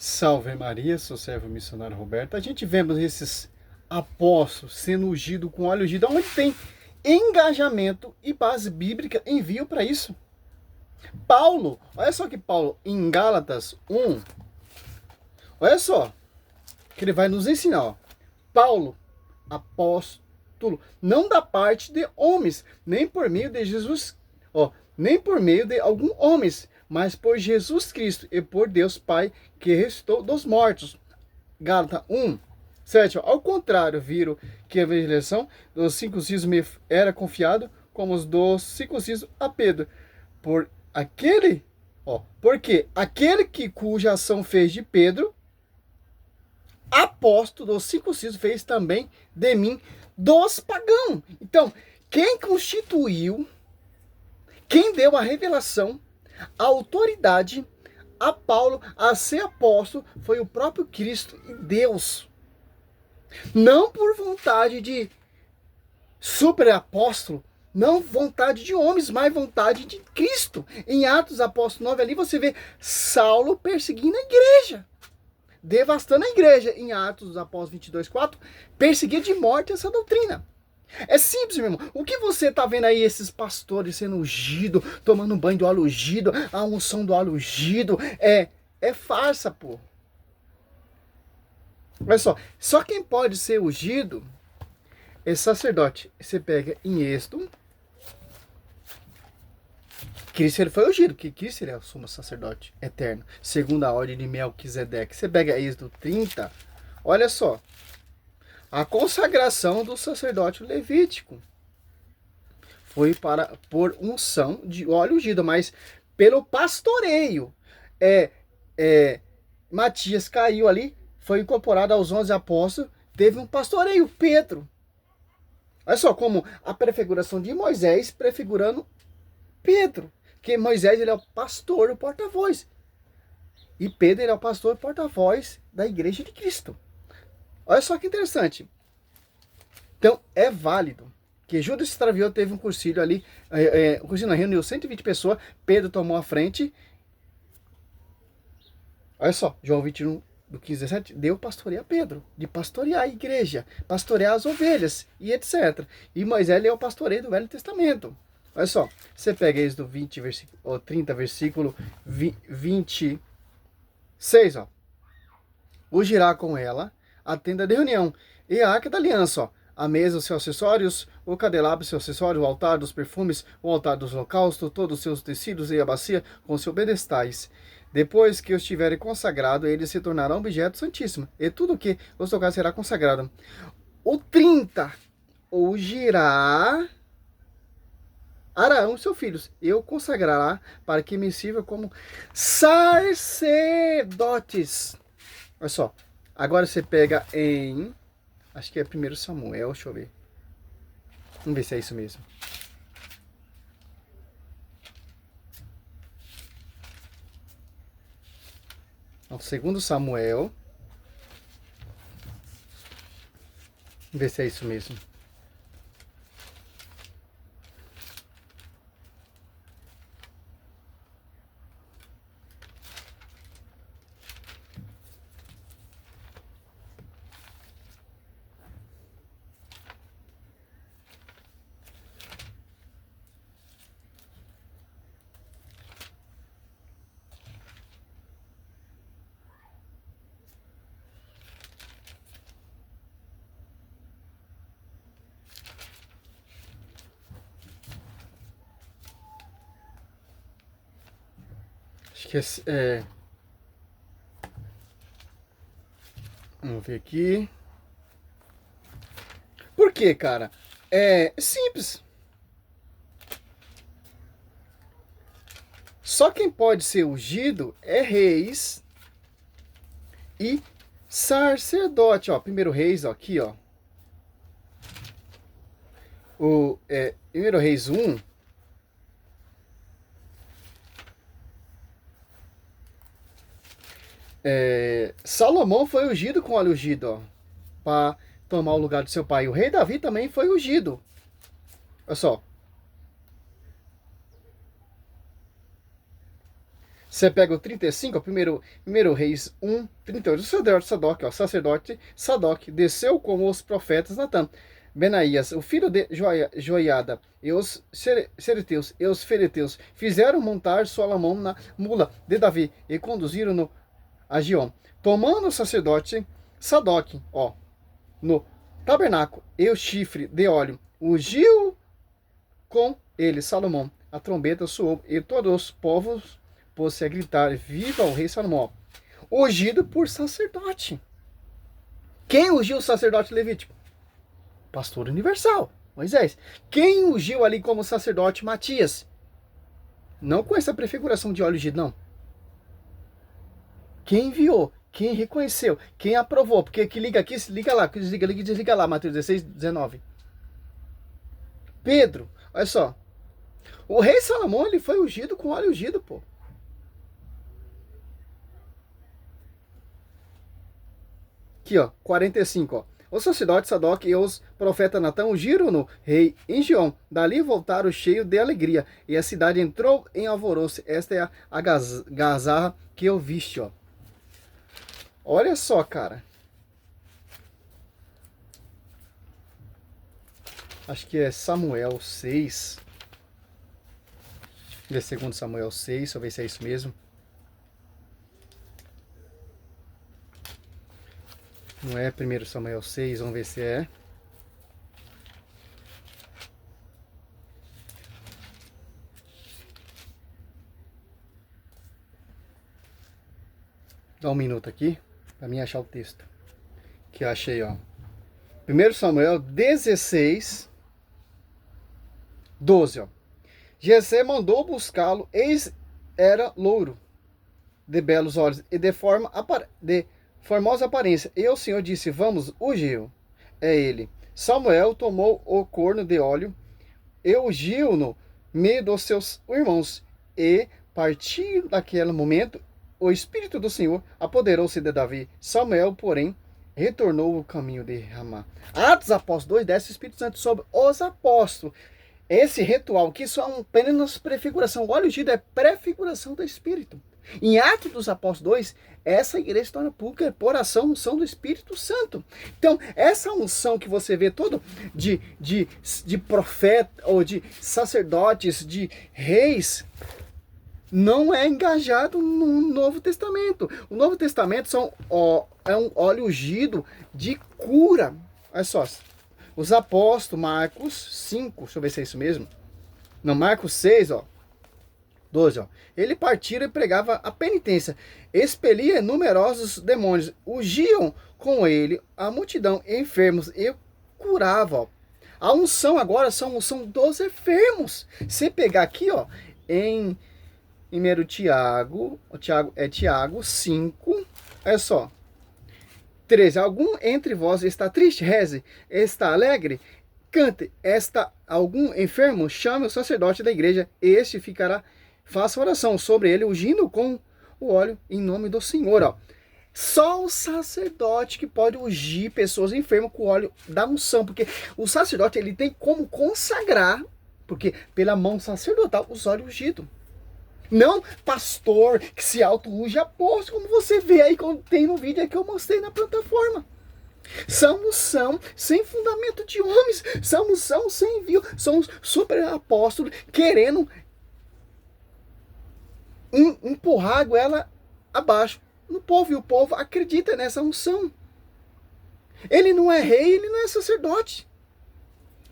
Salve Maria, sou servo missionário Roberto. A gente vemos esses apóstolos sendo ungidos com óleo ungido, onde tem engajamento e base bíblica, envio para isso. Paulo, olha só que Paulo, em Gálatas 1, olha só, que ele vai nos ensinar, ó. Paulo, apóstolo, não da parte de homens, nem por meio de Jesus, ó, nem por meio de alguns homens, mas por Jesus Cristo e por Deus Pai, que ressuscitou dos mortos. Gálatas 1, 7. Ao contrário, viram que a evangelização dos circuncisos me era confiado, como os dos circuncisos a Pedro. Porque aquele cuja ação fez de Pedro, apóstolo dos circuncisos, fez também de mim dos pagãos. Então, quem constituiu, quem deu a revelação, a autoridade a Paulo a ser apóstolo foi o próprio Cristo e Deus. Não por vontade de super apóstolo, não vontade de homens, mas vontade de Cristo. Em Atos Apóstolo 9 ali você vê Saulo perseguindo a igreja, devastando a igreja. Em Atos dos Apóstolos 22:4, perseguir de morte essa doutrina. É simples, meu irmão. O que você tá vendo aí, esses pastores sendo ungidos, tomando um banho do óleo ungido, a unção do óleo ungido, é farsa, pô. Olha só quem pode ser ungido é sacerdote. Você pega em Êxodo, Cristo ele foi ungido, que Cristo ele é o sumo sacerdote eterno, segundo a ordem de Melquisedeque. Você pega Êxodo 30, olha só. A consagração do sacerdote levítico foi por unção de óleo ungido, mas pelo pastoreio. Matias caiu ali, foi incorporado aos 11 apóstolos, teve um pastoreio, Pedro. Olha só como a prefiguração de Moisés prefigurando Pedro, que Moisés ele é o pastor, o porta-voz. E Pedro ele é o pastor, o porta-voz da igreja de Cristo. Olha só que interessante. Então, é válido. Que Judas se extraviou, teve um cursilho ali, o cursilho reuniu 120 pessoas, Pedro tomou a frente. Olha só, João 21, do 15, 17, deu pastoreio a Pedro, de pastorear a igreja, pastorear as ovelhas e etc. E Moisés é o pastoreio do Velho Testamento. Olha só, você pega isso do 20, versículo, 30, versículo 26, ó. Ungirá com ela a tenda de reunião e a arca da aliança, ó. A mesa, os seus acessórios, o candelabro, seus acessórios, o altar dos perfumes, o altar dos holocaustos, todos os seus tecidos e a bacia com seus pedestais. Depois que os tiverem consagrado, eles se tornarão objeto santíssimo, e tudo que os tocar será consagrado. O 30, ungirá Arão e seus filhos, e o consagrará para que me sirva como sacerdotes. Olha só, agora você pega em... Acho que é 1 Samuel, deixa eu ver. Vamos ver se é isso mesmo. Então, 2 Samuel. Vamos ver se é isso mesmo. Acho que é... Vamos ver aqui. Por quê, cara? É simples. Só quem pode ser ungido é reis e sacerdote. Ó, 1 Reis, ó, aqui, ó. 1 Reis 1. Salomão foi ungido com óleo ungido, ó, para tomar o lugar do seu pai. O rei Davi também foi ungido. Olha só. Você pega o 35, ó, primeiro Reis 1, 38. O sacerdote Sadoc desceu com os profetas Natã, Benaías, o filho de Joiada, e os Sereteus e os Fereteus fizeram montar Salomão na mula de Davi e conduziram-no a Gion. Tomando o sacerdote Sadoc, ó, no tabernáculo e o chifre de óleo, ungiu com ele Salomão. A trombeta soou e todos os povos pôs-se a gritar: viva o rei Salomão! Ungido por sacerdote. Quem ungiu o sacerdote levítico? Pastor universal, Moisés. Quem ungiu ali como sacerdote? Matias. Não com essa prefiguração de óleo ungido, não. Quem enviou? Quem reconheceu? Quem aprovou? Porque que liga aqui, se liga lá, que desliga lá, Mateus 16, 19. Pedro, olha só. O rei Salomão, ele foi ungido com óleo ungido, pô. Aqui, ó, 45, ó. O sacerdote Sadoc e os profetas Natã ungiram-no rei em Gion. Dali voltaram cheios de alegria, e a cidade entrou em alvoroço. Esta é a gazarra que eu viste, ó. Olha só, cara. Acho que é Samuel 6. Ele é segundo Samuel 6, deixa eu ver se é isso mesmo. Não é 1 Samuel 6, vamos ver se é. Dá um minuto aqui, para mim achar o texto. Que eu achei, ó. 1 Samuel 16, 12, ó. Jessé mandou buscá-lo, eis era louro, de belos olhos e de formosa aparência. E o Senhor disse: vamos, ungiu. É ele. Samuel tomou o corno de óleo e ungiu no meio dos seus irmãos. E, partindo daquele momento, o Espírito do Senhor apoderou-se de Davi. Samuel, porém, retornou o caminho de Ramá. Atos Apóstolos 2, desce o Espírito Santo sobre os apóstolos. Esse ritual aqui só é apenas prefiguração. O óleo ungido é prefiguração do Espírito. Em Atos dos Apóstolos 2, essa igreja se torna pública por ação, unção do Espírito Santo. Então, essa unção que você vê todo de profeta, ou de sacerdotes, de reis, não é engajado no Novo Testamento. O Novo Testamento é um óleo ungido de cura. Olha só, os apóstolos, Marcos 5, deixa eu ver se é isso mesmo. Não, Marcos 6, ó. 12, ó. Ele partira e pregava a penitência, expelia numerosos demônios, ungiam com ele a multidão enfermos e curava, ó. A unção agora são dos enfermos. Se pegar aqui, ó, em 1 Tiago 5, olha só. 13. Algum entre vós está triste? Reze. Está alegre? Cante. Está algum enfermo? Chame o sacerdote da igreja. Este ficará. Faça oração sobre ele, ungindo com o óleo em nome do Senhor. Ó. Só o sacerdote que pode ungir pessoas enfermas com o óleo da unção. Porque o sacerdote ele tem como consagrar, porque pela mão sacerdotal, os óleos ungidos. Não pastor que se auto-unge apóstolo, como você vê aí, quando tem no vídeo que eu mostrei na plataforma. São unção sem fundamento de homens, são unção sem envio, são os super apóstolos querendo empurrar a goela abaixo no povo, e o povo acredita nessa unção. Ele não é rei, ele não é sacerdote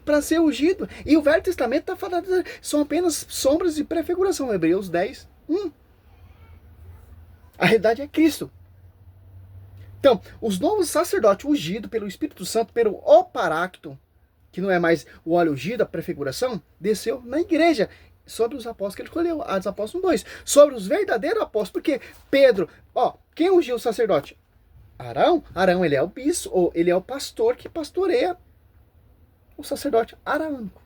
para ser ungido. E o Velho Testamento está falando, são apenas sombras de prefiguração. Hebreus 10, 1. A realidade é Cristo. Então, os novos sacerdotes ungidos pelo Espírito Santo, pelo Oparacto, que não é mais o óleo ungido, a prefiguração, desceu na igreja, sobre os apóstolos que ele escolheu, Atos Apóstolos 2, sobre os verdadeiros apóstolos, porque Pedro, ó, quem ungiu o sacerdote? Arão. Arão, ele é o bispo, ou ele é o pastor que pastoreia o sacerdote arânico.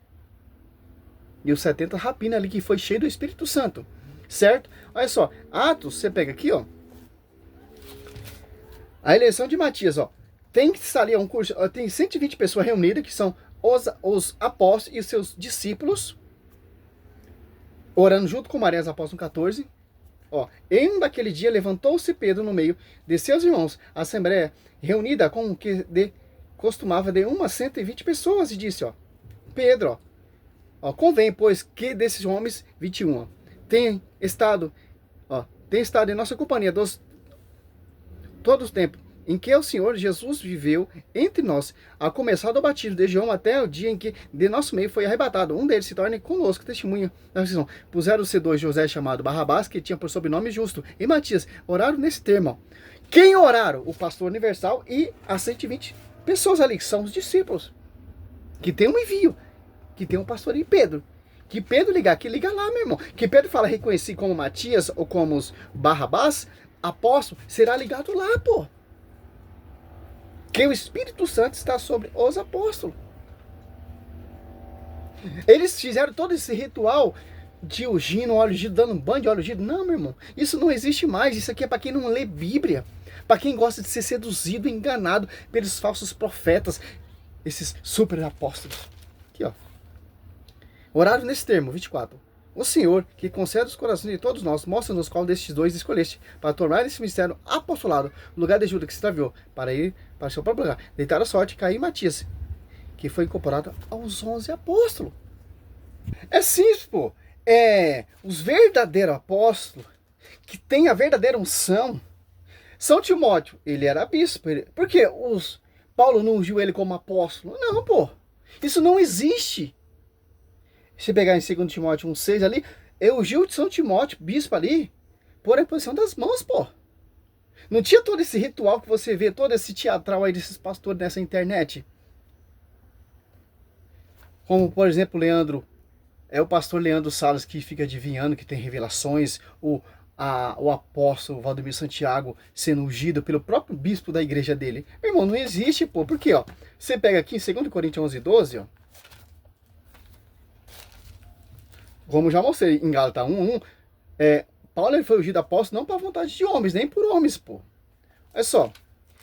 E os 70 rapinas ali que foi cheio do Espírito Santo. Certo? Olha só. Atos, você pega aqui, ó. A eleição de Matias, ó. Tem que estar ali um curso. Tem 120 pessoas reunidas, que são os apóstolos e os seus discípulos. Orando junto com Maria, Apóstolos 14. Ó, em um daquele dia levantou-se Pedro no meio de seus irmãos, a assembleia reunida com o que costumava de umas 120 pessoas, e disse, ó, Pedro, ó, convém, pois, que desses homens, 21, ó, tem estado em nossa companhia todos os tempos em que o Senhor Jesus viveu entre nós, a começar do batismo de João até o dia em que de nosso meio foi arrebatado. Um deles se torne conosco testemunha da ressurreição. Puseram-se dois José chamado Barrabás, que tinha por sobrenome Justo, e Matias. Oraram nesse termo. Ó. Quem oraram? O pastor universal e as 120 pessoas ali, que são os discípulos. Que tem um envio, que tem um pastor em Pedro. Que Pedro ligar, que liga lá, meu irmão. Que Pedro fala reconhecido como Matias ou como os Barrabás, apóstolo, será ligado lá, pô. Que o Espírito Santo está sobre os apóstolos. Eles fizeram todo esse ritual de ungindo, óleo ungido, dando um banho de óleo ungido. Não, meu irmão, isso não existe mais. Isso aqui é para quem não lê Bíblia. Para quem gosta de ser seduzido, enganado pelos falsos profetas. Esses super apóstolos. Aqui, ó. Oraram nesse termo, 24. O Senhor, que concede os corações de todos nós, mostra-nos qual destes dois escolheste, para tornar esse ministério apostolado, no lugar de Judas que se extraviou, para ir para o seu próprio lugar. Deitar a sorte, cair Matias, que foi incorporado aos 11 apóstolos. É simples, pô. Os verdadeiros apóstolos, que têm a verdadeira unção, São Timóteo, ele era bispo. Por que Paulo não ungiu ele como apóstolo? Não, pô. Isso não existe. Se pegar em 2 Timóteo 1,6 ali, eu ungiu de São Timóteo, bispo ali, por imposição das mãos, pô. Não tinha todo esse ritual que você vê, todo esse teatral aí desses pastores nessa internet. Como, por exemplo, o pastor Leandro Salles que fica adivinhando, que tem revelações, o apóstolo Valdemir Santiago sendo ungido pelo próprio bispo da igreja dele. Meu irmão, não existe, pô. Por quê, ó? Você pega aqui em 2 Coríntios 11:12, ó. Como já mostrei em Gálatas 1:1, Paulo ele foi ungido apóstolo não para vontade de homens, nem por homens, pô. Olha só.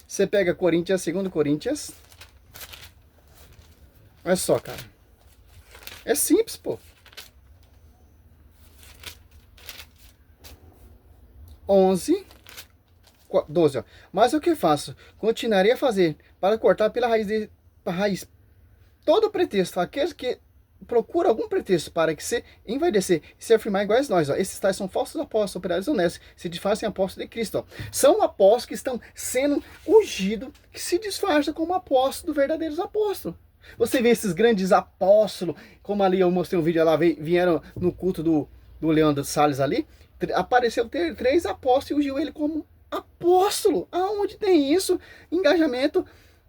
Você pega 2 Coríntios. Olha só, cara. É simples, pô. 11:12, ó. Mas o que faço? Continuarei a fazer para cortar pela raiz todo pretexto. Aqueles que procuram algum pretexto para que se envaidecer e se afirmar iguais a nós. Ó. Esses tais são falsos apóstolos, operários honestos, se disfarçam apóstolos de Cristo. Ó. São apóstolos que estão sendo ungidos, que se disfarçam como apóstolos, verdadeiros apóstolos. Você vê esses grandes apóstolos, como ali eu mostrei um vídeo lá, vieram no culto do Leandro Salles ali, apareceu ter 3 apóstolos e ungiu ele como apóstolo. Aonde tem isso? Engajamento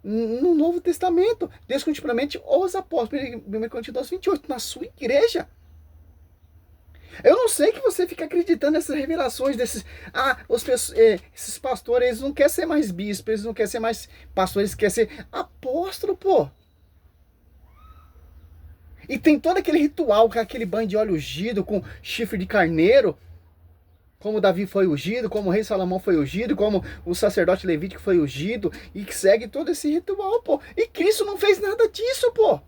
no Novo Testamento, descontinuamente os apóstolos, 1 Coríntios 2:28, na sua igreja. Eu não sei que você fica acreditando nessas revelações desses, esses pastores, eles não querem ser mais bispos, eles não querem ser mais pastores, eles querem ser apóstolo, pô. E tem todo aquele ritual, com aquele banho de óleo ungido, com chifre de carneiro, como Davi foi ungido, como o rei Salomão foi ungido, como o sacerdote levítico foi ungido, e que segue todo esse ritual, pô. E Cristo não fez nada disso, pô.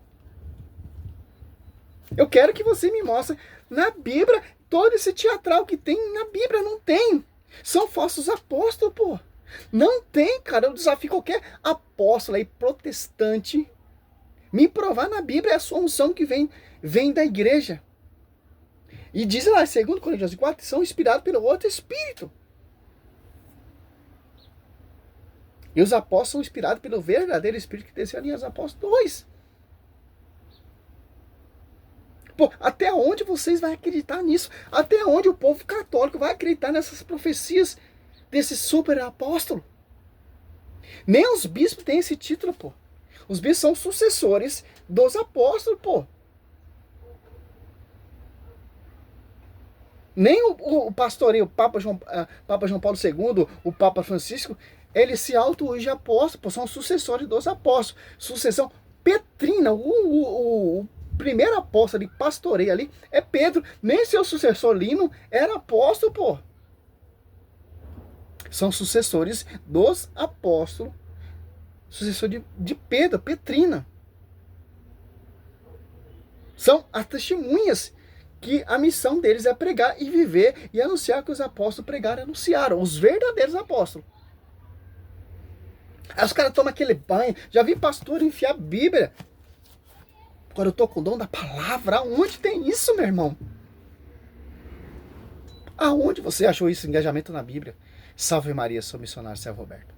Eu quero que você me mostre na Bíblia todo esse teatral que tem na Bíblia. Não tem. São falsos apóstolos, pô. Não tem, cara. Eu desafio qualquer apóstolo aí, protestante, me provar na Bíblia a sua unção que vem da igreja. E diz lá, 2 Coríntios 4, são inspirados pelo outro Espírito. E os apóstolos são inspirados pelo verdadeiro Espírito que desceu ali, os apóstolos 2. Pô, até onde vocês vão acreditar nisso? Até onde o povo católico vai acreditar nessas profecias desse super apóstolo? Nem os bispos têm esse título, pô. Os bispos são sucessores dos apóstolos, pô. Nem o pastoreio, o Papa João Paulo II, o Papa Francisco, eles se auto-ungem apóstolos, pô, são sucessores dos apóstolos. Sucessão petrina, o primeiro apóstolo de pastoreio ali é Pedro. Nem seu sucessor Lino era apóstolo, pô. São sucessores dos apóstolos. Sucessor de Pedro, Petrina. São as testemunhas que a missão deles é pregar e viver e anunciar o que os apóstolos pregaram e anunciaram, os verdadeiros apóstolos. Aí os caras tomam aquele banho. Já vi pastor enfiar a Bíblia. Agora eu tô com o dom da palavra. Aonde tem isso, meu irmão? Aonde você achou isso? Engajamento na Bíblia. Salve Maria, sou missionário Céu Roberto.